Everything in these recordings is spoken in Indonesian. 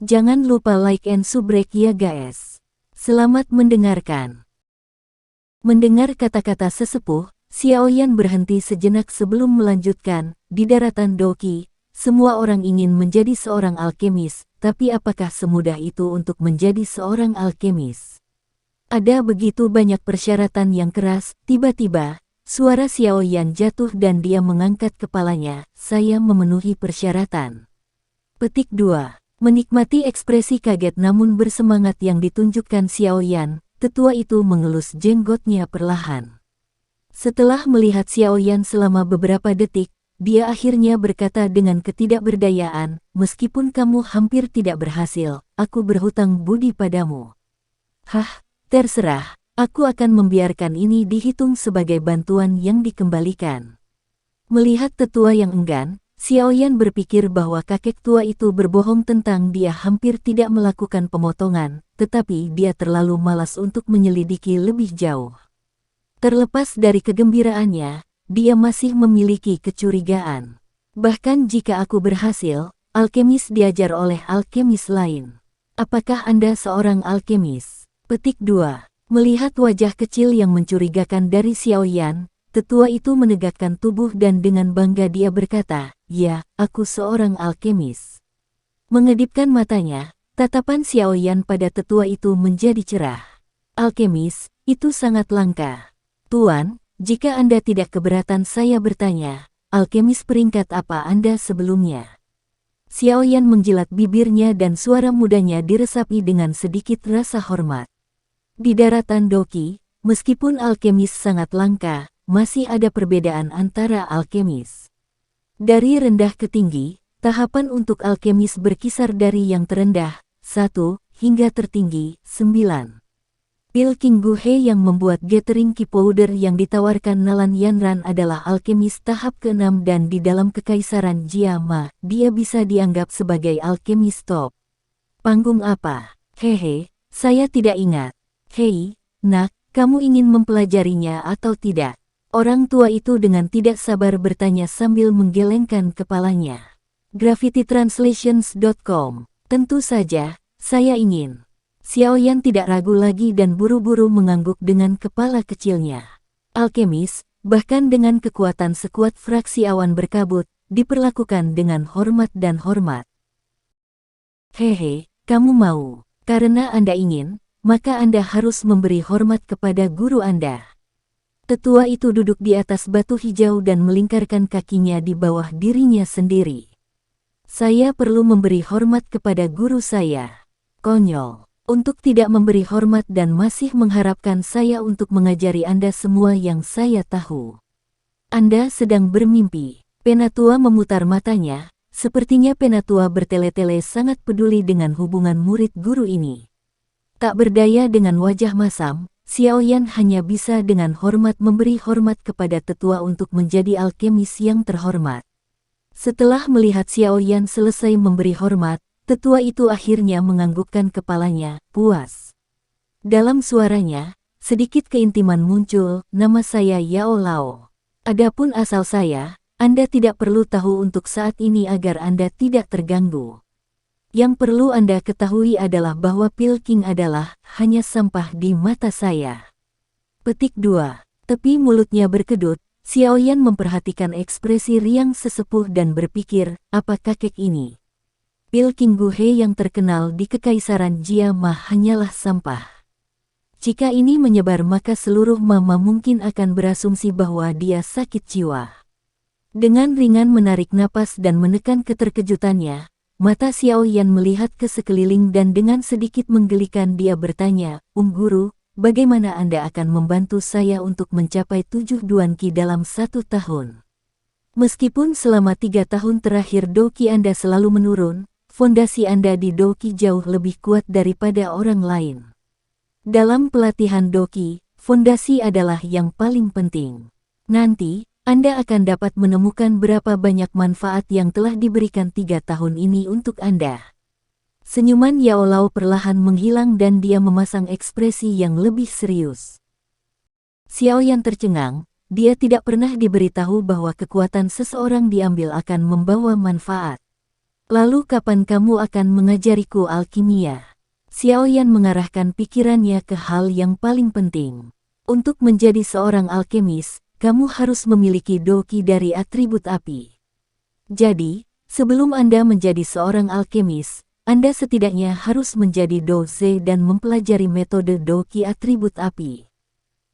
Jangan lupa like and subrek ya guys. Selamat mendengarkan. Mendengar kata-kata sesepuh, Xiaoyan berhenti sejenak sebelum melanjutkan. Di daratan Doqi, semua orang ingin menjadi seorang alkemis, tapi apakah semudah itu untuk menjadi seorang alkemis? Ada begitu banyak persyaratan yang keras. Tiba-tiba, suara Xiaoyan jatuh dan dia mengangkat kepalanya. Saya memenuhi persyaratan. Petik 2. Menikmati ekspresi kaget namun bersemangat yang ditunjukkan Xiaoyan, tetua itu mengelus jenggotnya perlahan. Setelah melihat Xiaoyan selama beberapa detik, dia akhirnya berkata dengan ketidakberdayaan, meskipun kamu hampir tidak berhasil, aku berhutang budi padamu. Hah, terserah, aku akan membiarkan ini dihitung sebagai bantuan yang dikembalikan. Melihat tetua yang enggan, Xiaoyan berpikir bahwa kakek tua itu berbohong tentang dia hampir tidak melakukan pemotongan, tetapi dia terlalu malas untuk menyelidiki lebih jauh. Terlepas dari kegembiraannya, dia masih memiliki kecurigaan. Bahkan jika aku berhasil, alkemis diajar oleh alkemis lain. Apakah Anda seorang alkemis? Petik 2. Melihat wajah kecil yang mencurigakan dari Xiaoyan, tetua itu menegakkan tubuh dan dengan bangga dia berkata, ya, aku seorang alkemis. Mengedipkan matanya, tatapan Xiaoyan pada tetua itu menjadi cerah. Alkemis, itu sangat langka. Tuan, jika Anda tidak keberatan saya bertanya, alkemis peringkat apa Anda sebelumnya? Xiaoyan menjilat bibirnya dan suara mudanya diresapi dengan sedikit rasa hormat. Di daratan Doqi, meskipun alkemis sangat langka, masih ada perbedaan antara alkemis. Dari rendah ke tinggi, tahapan untuk alkemis berkisar dari yang terendah, 1, hingga tertinggi, 9. Pil King Guhe yang membuat gathering key powder yang ditawarkan Nalan Yanran adalah alkemis tahap ke-6 dan di dalam kekaisaran Jiama, dia bisa dianggap sebagai alkemis top. Panggung apa? Hehe, saya tidak ingat. Hei, nak, kamu ingin mempelajarinya atau tidak? Orang tua itu dengan tidak sabar bertanya sambil menggelengkan kepalanya. GravityTranslations.com. Tentu saja, saya ingin. Xiaoyan tidak ragu lagi dan buru-buru mengangguk dengan kepala kecilnya. Alkemis, bahkan dengan kekuatan sekuat fraksi awan berkabut, diperlakukan dengan hormat dan hormat. Hehe, kamu mau. Karena Anda ingin, maka Anda harus memberi hormat kepada guru Anda. Tetua itu duduk di atas batu hijau dan melingkarkan kakinya di bawah dirinya sendiri. Saya perlu memberi hormat kepada guru saya. Konyol. Untuk tidak memberi hormat dan masih mengharapkan saya untuk mengajari Anda semua yang saya tahu. Anda sedang bermimpi. Penatua memutar matanya, sepertinya Penatua bertele-tele sangat peduli dengan hubungan murid guru ini. Tak berdaya dengan wajah masam, Xiaoyan hanya bisa dengan hormat memberi hormat kepada tetua untuk menjadi alkemis yang terhormat. Setelah melihat Xiaoyan selesai memberi hormat, tetua itu akhirnya menganggukkan kepalanya, puas. Dalam suaranya, sedikit keintiman muncul, nama saya Yao Lao. Adapun asal saya, Anda tidak perlu tahu untuk saat ini agar Anda tidak terganggu. Yang perlu Anda ketahui adalah bahwa Pil King adalah hanya sampah di mata saya. Petik 2. Tepi mulutnya berkedut, Xiaoyan memperhatikan ekspresi riang sesepuh dan berpikir, apa kakek ini? Pil King Guhe yang terkenal di kekaisaran Jiama hanyalah sampah. Jika ini menyebar maka seluruh mama mungkin akan berasumsi bahwa dia sakit jiwa. Dengan ringan menarik napas dan menekan keterkejutannya, mata Xiaoyan melihat ke sekeliling dan dengan sedikit menggelikan dia bertanya, Guru, bagaimana Anda akan membantu saya untuk mencapai 7 duanqi dalam 1 tahun? Meskipun selama 3 tahun terakhir Doqi Anda selalu menurun, fondasi Anda di Doqi jauh lebih kuat daripada orang lain. Dalam pelatihan Doqi, fondasi adalah yang paling penting. Nanti, Anda akan dapat menemukan berapa banyak manfaat yang telah diberikan 3 tahun ini untuk Anda. Senyuman Yao Lao perlahan menghilang dan dia memasang ekspresi yang lebih serius. Xiaoyan tercengang, dia tidak pernah diberitahu bahwa kekuatan seseorang diambil akan membawa manfaat. Lalu kapan kamu akan mengajariku alkimia? Xiao Yan mengarahkan pikirannya ke hal yang paling penting. Untuk menjadi seorang alkemis, kamu harus memiliki doki dari atribut api. Jadi, sebelum Anda menjadi seorang alkemis, Anda setidaknya harus menjadi doze dan mempelajari metode doki atribut api.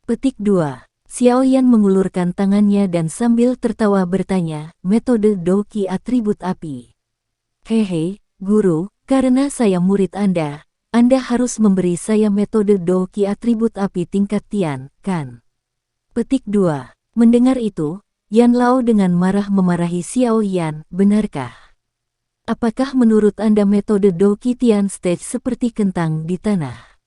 Petik 2. Xiao Yan mengulurkan tangannya dan sambil tertawa bertanya, metode doki atribut api. Hehe, guru, karena saya murid Anda harus memberi saya metode doki atribut api tingkat Tian, kan? Petik 2. Mendengar itu, Yan Lao dengan marah memarahi Xiao Yan, benarkah? Apakah menurut Anda metode doki Tian stage seperti kentang di tanah?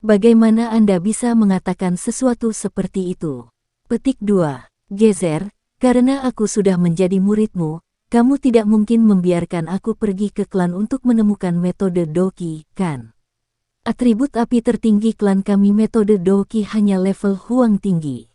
Bagaimana Anda bisa mengatakan sesuatu seperti itu? Petik 2. Gezer, karena aku sudah menjadi muridmu, kamu tidak mungkin membiarkan aku pergi ke klan untuk menemukan metode doki, kan? Atribut api tertinggi klan kami metode doki hanya level Huang tinggi.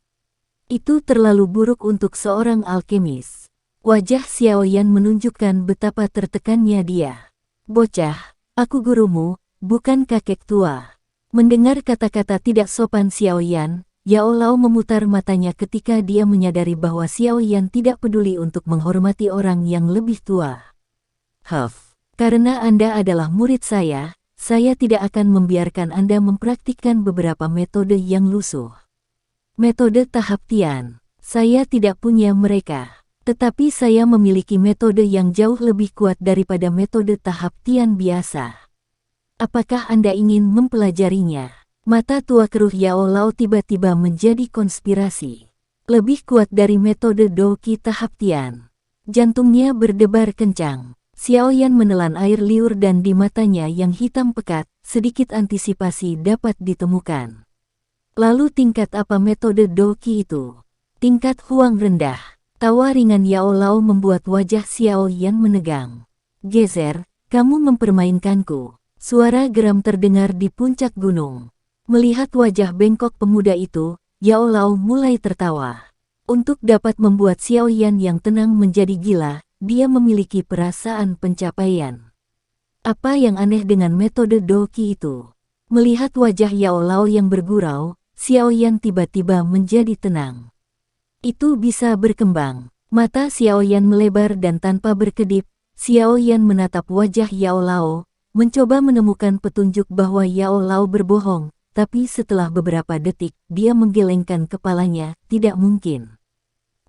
Itu terlalu buruk untuk seorang alkemis. Wajah Xiao Yan menunjukkan betapa tertekannya dia. Bocah, aku gurumu, bukan kakek tua. Mendengar kata-kata tidak sopan Xiao Yan, Yao Lao memutar matanya ketika dia menyadari bahwa Xiao Yan tidak peduli untuk menghormati orang yang lebih tua. Karena Anda adalah murid saya tidak akan membiarkan Anda mempraktikkan beberapa metode yang lusuh. Metode tahap Tian, saya tidak punya mereka. Tetapi saya memiliki metode yang jauh lebih kuat daripada metode tahap Tian biasa. Apakah Anda ingin mempelajarinya? Mata tua keruh Yao Lao tiba-tiba menjadi konspirasi. Lebih kuat dari metode doki tahap Tian. Jantungnya berdebar kencang. Xiao Yan menelan air liur dan di matanya yang hitam pekat, sedikit antisipasi dapat ditemukan. Lalu tingkat apa metode doki itu? Tingkat Huang rendah. Tawa ringan Yao Lao membuat wajah Xiao Yan menegang. Gezer, kamu mempermainkanku. Suara geram terdengar di puncak gunung. Melihat wajah bengkok pemuda itu, Yao Lao mulai tertawa. Untuk dapat membuat Xiao Yan yang tenang menjadi gila, dia memiliki perasaan pencapaian. Apa yang aneh dengan metode doki itu? Melihat wajah Yao Lao yang bergurau, Xiao Yan tiba-tiba menjadi tenang. Itu bisa berkembang. Mata Xiao Yan melebar dan tanpa berkedip, Xiao Yan menatap wajah Yao Lao, mencoba menemukan petunjuk bahwa Yao Lao berbohong. Tapi setelah beberapa detik, dia menggelengkan kepalanya, tidak mungkin.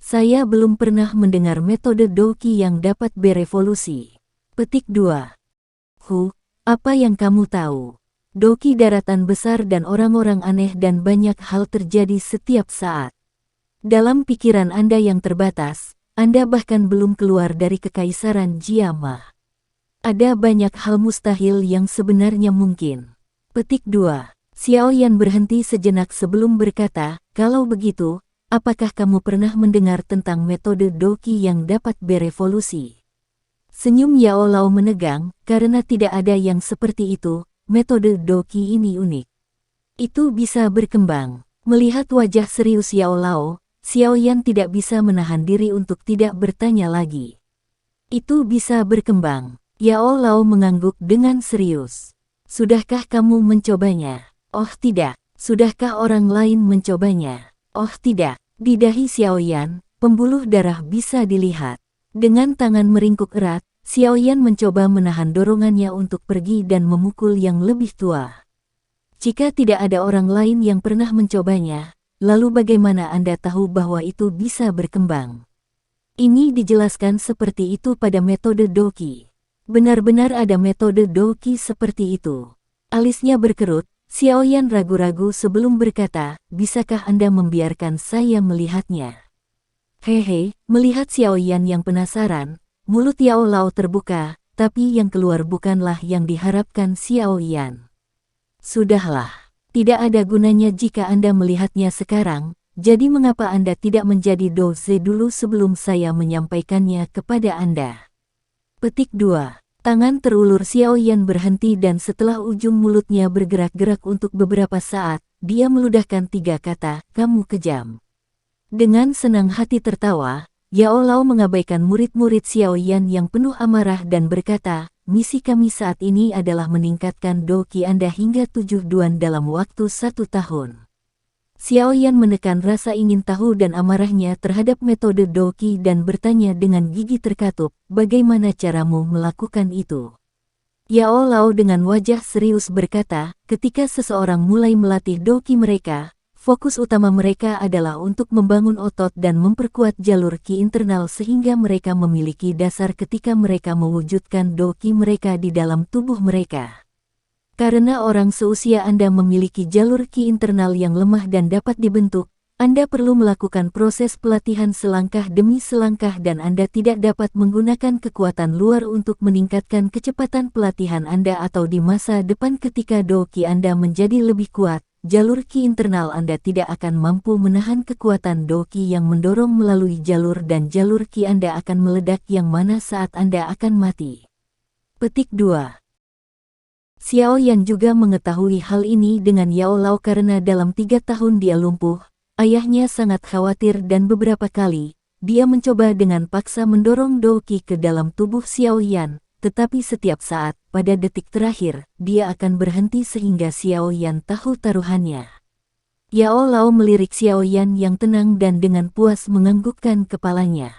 Saya belum pernah mendengar metode doki yang dapat berevolusi. Petik 2. Apa yang kamu tahu? Doki daratan besar dan orang-orang aneh dan banyak hal terjadi setiap saat. Dalam pikiran Anda yang terbatas, Anda bahkan belum keluar dari kekaisaran Jiama. Ada banyak hal mustahil yang sebenarnya mungkin. Petik 2. Xiao Yan berhenti sejenak sebelum berkata, kalau begitu, apakah kamu pernah mendengar tentang metode doki yang dapat berevolusi? Senyum Yao Lao menegang, karena tidak ada yang seperti itu, metode doki ini unik. Itu bisa berkembang. Melihat wajah serius Yao Lao, Xiao Yan tidak bisa menahan diri untuk tidak bertanya lagi. Itu bisa berkembang. Yao Lao mengangguk dengan serius. Sudahkah kamu mencobanya? Oh tidak. Sudahkah orang lain mencobanya? Oh tidak. Di dahi Xiao Yan, pembuluh darah bisa dilihat. Dengan tangan meringkuk erat, Xiao Yan mencoba menahan dorongannya untuk pergi dan memukul yang lebih tua. Jika tidak ada orang lain yang pernah mencobanya, lalu bagaimana Anda tahu bahwa itu bisa berkembang? Ini dijelaskan seperti itu pada metode doki. Benar-benar ada metode doki seperti itu. Alisnya berkerut. Xiao Yan ragu-ragu sebelum berkata, bisakah Anda membiarkan saya melihatnya? Hehe, melihat Xiao Yan yang penasaran, mulut Yao Lao terbuka, tapi yang keluar bukanlah yang diharapkan Xiao Yan. Sudahlah, tidak ada gunanya jika Anda melihatnya sekarang, jadi mengapa Anda tidak menjadi doze dulu sebelum saya menyampaikannya kepada Anda? Petik 2. Tangan terulur Xiao Yan berhenti dan setelah ujung mulutnya bergerak-gerak untuk beberapa saat, dia meludahkan 3 kata, kamu kejam. Dengan senang hati tertawa, Yao Lao mengabaikan murid-murid Xiao Yan yang penuh amarah dan berkata, misi kami saat ini adalah meningkatkan doki Anda hingga 7 duan dalam waktu 1 tahun. Xiao Yan menekan rasa ingin tahu dan amarahnya terhadap metode doki dan bertanya dengan gigi terkatup, bagaimana caramu melakukan itu? Yao Lao dengan wajah serius berkata, ketika seseorang mulai melatih doki mereka, fokus utama mereka adalah untuk membangun otot dan memperkuat jalur ki internal sehingga mereka memiliki dasar ketika mereka mewujudkan doki mereka di dalam tubuh mereka. Karena orang seusia Anda memiliki jalur ki internal yang lemah dan dapat dibentuk, Anda perlu melakukan proses pelatihan selangkah demi selangkah dan Anda tidak dapat menggunakan kekuatan luar untuk meningkatkan kecepatan pelatihan Anda atau di masa depan ketika doki Anda menjadi lebih kuat. Jalur ki internal Anda tidak akan mampu menahan kekuatan doki yang mendorong melalui jalur dan jalur ki Anda akan meledak yang mana saat Anda akan mati. Petik 2. Xiao Yan juga mengetahui hal ini dengan Yao Lao karena dalam 3 tahun dia lumpuh, ayahnya sangat khawatir dan beberapa kali, dia mencoba dengan paksa mendorong doki ke dalam tubuh Xiao Yan, tetapi setiap saat, pada detik terakhir, dia akan berhenti sehingga Xiao Yan tahu taruhannya. Yao Lao melirik Xiao Yan yang tenang dan dengan puas menganggukkan kepalanya.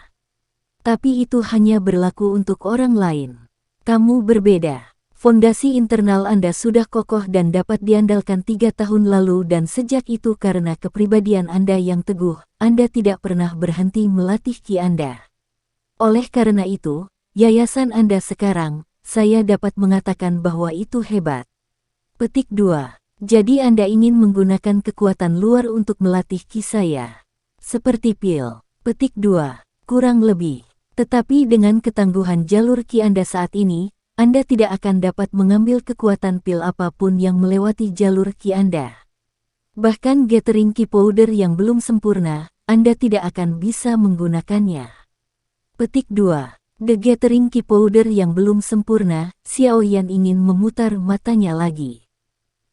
Tapi itu hanya berlaku untuk orang lain. Kamu berbeda. Fondasi internal Anda sudah kokoh dan dapat diandalkan 3 tahun lalu dan sejak itu karena kepribadian Anda yang teguh, Anda tidak pernah berhenti melatih ki Anda. Oleh karena itu, yayasan Anda sekarang, saya dapat mengatakan bahwa itu hebat. Petik 2. Jadi Anda ingin menggunakan kekuatan luar untuk melatih ki saya. Seperti pil. Petik 2. Kurang lebih. Tetapi dengan ketangguhan jalur ki Anda saat ini, Anda tidak akan dapat mengambil kekuatan pil apapun yang melewati jalur ki Anda. Bahkan gathering ki powder yang belum sempurna, Anda tidak akan bisa menggunakannya. Petik 2. The gathering ki powder yang belum sempurna, Xiao Yan ingin memutar matanya lagi.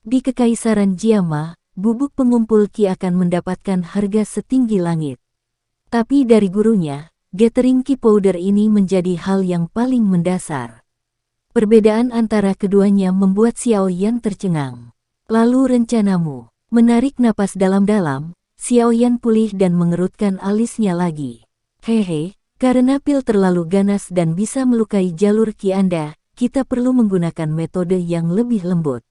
Di Kekaisaran Jiama, bubuk pengumpul ki akan mendapatkan harga setinggi langit. Tapi dari gurunya, gathering ki powder ini menjadi hal yang paling mendasar. Perbedaan antara keduanya membuat Xiao Yan tercengang. Lalu rencanamu? Menarik napas dalam-dalam, Xiao Yan pulih dan mengerutkan alisnya lagi. Hehe, karena pil terlalu ganas dan bisa melukai jalur ki Anda, kita perlu menggunakan metode yang lebih lembut.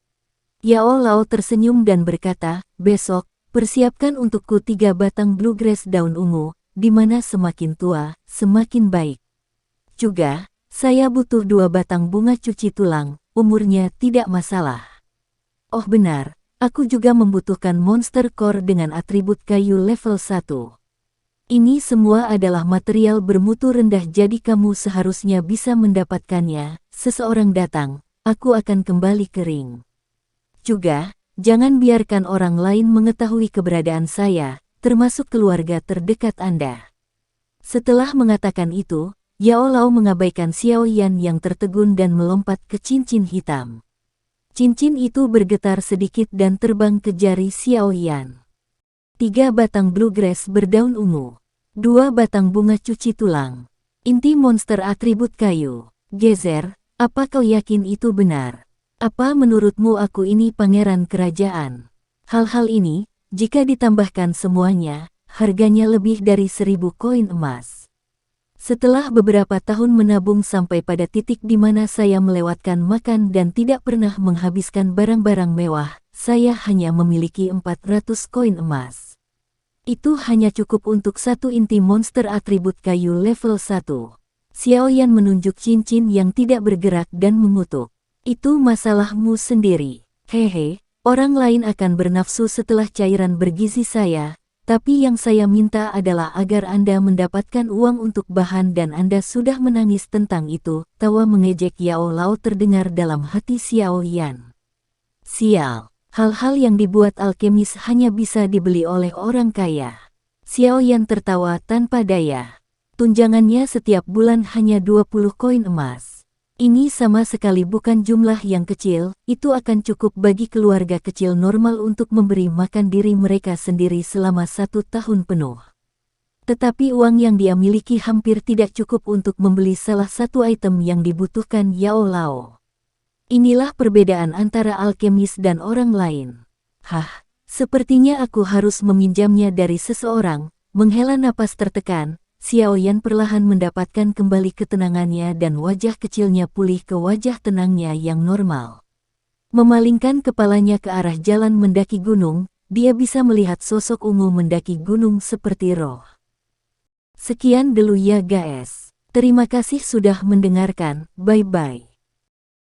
Yao Lao tersenyum dan berkata, besok, persiapkan untukku 3 batang bluegrass daun ungu, di mana semakin tua, semakin baik. Juga, saya butuh 2 batang bunga cuci tulang, umurnya tidak masalah. Oh benar, aku juga membutuhkan monster core dengan atribut kayu level 1. Ini semua adalah material bermutu rendah jadi kamu seharusnya bisa mendapatkannya. Seseorang datang, aku akan kembali kering. Juga, jangan biarkan orang lain mengetahui keberadaan saya, termasuk keluarga terdekat Anda. Setelah mengatakan itu, Yao Lao mengabaikan Xiao Yan yang tertegun dan melompat ke cincin hitam. Cincin itu bergetar sedikit dan terbang ke jari Xiao Yan. 3 batang bluegrass berdaun ungu. 2 batang bunga cuci tulang. Inti monster atribut kayu. Gezer, apa kau yakin itu benar? Apa menurutmu aku ini pangeran kerajaan? Hal-hal ini, jika ditambahkan semuanya, harganya lebih dari 1000 koin emas. Setelah beberapa tahun menabung sampai pada titik di mana saya melewatkan makan dan tidak pernah menghabiskan barang-barang mewah, saya hanya memiliki 400 koin emas. Itu hanya cukup untuk 1 inti monster atribut kayu level 1. Xiao Yan menunjuk cincin yang tidak bergerak dan mengutuk. Itu masalahmu sendiri. Hehe, orang lain akan bernafsu setelah cairan bergizi saya. Tapi yang saya minta adalah agar Anda mendapatkan uang untuk bahan dan Anda sudah menangis tentang itu. Tawa mengejek Yao Lao terdengar dalam hati Xiao Yan. Sial, hal-hal yang dibuat alkemis hanya bisa dibeli oleh orang kaya. Xiao Yan tertawa tanpa daya. Tunjangannya setiap bulan hanya 20 koin emas. Ini sama sekali bukan jumlah yang kecil, itu akan cukup bagi keluarga kecil normal untuk memberi makan diri mereka sendiri selama 1 tahun penuh. Tetapi uang yang dia miliki hampir tidak cukup untuk membeli salah satu item yang dibutuhkan Yao Lao. Inilah perbedaan antara alkemis dan orang lain. Hah, sepertinya aku harus meminjamnya dari seseorang. Menghela napas tertekan, Xiao Yan perlahan mendapatkan kembali ketenangannya dan wajah kecilnya pulih ke wajah tenangnya yang normal. Memalingkan kepalanya ke arah jalan mendaki gunung, dia bisa melihat sosok ungu mendaki gunung seperti roh. Sekian dulu ya guys. Terima kasih sudah mendengarkan, bye-bye.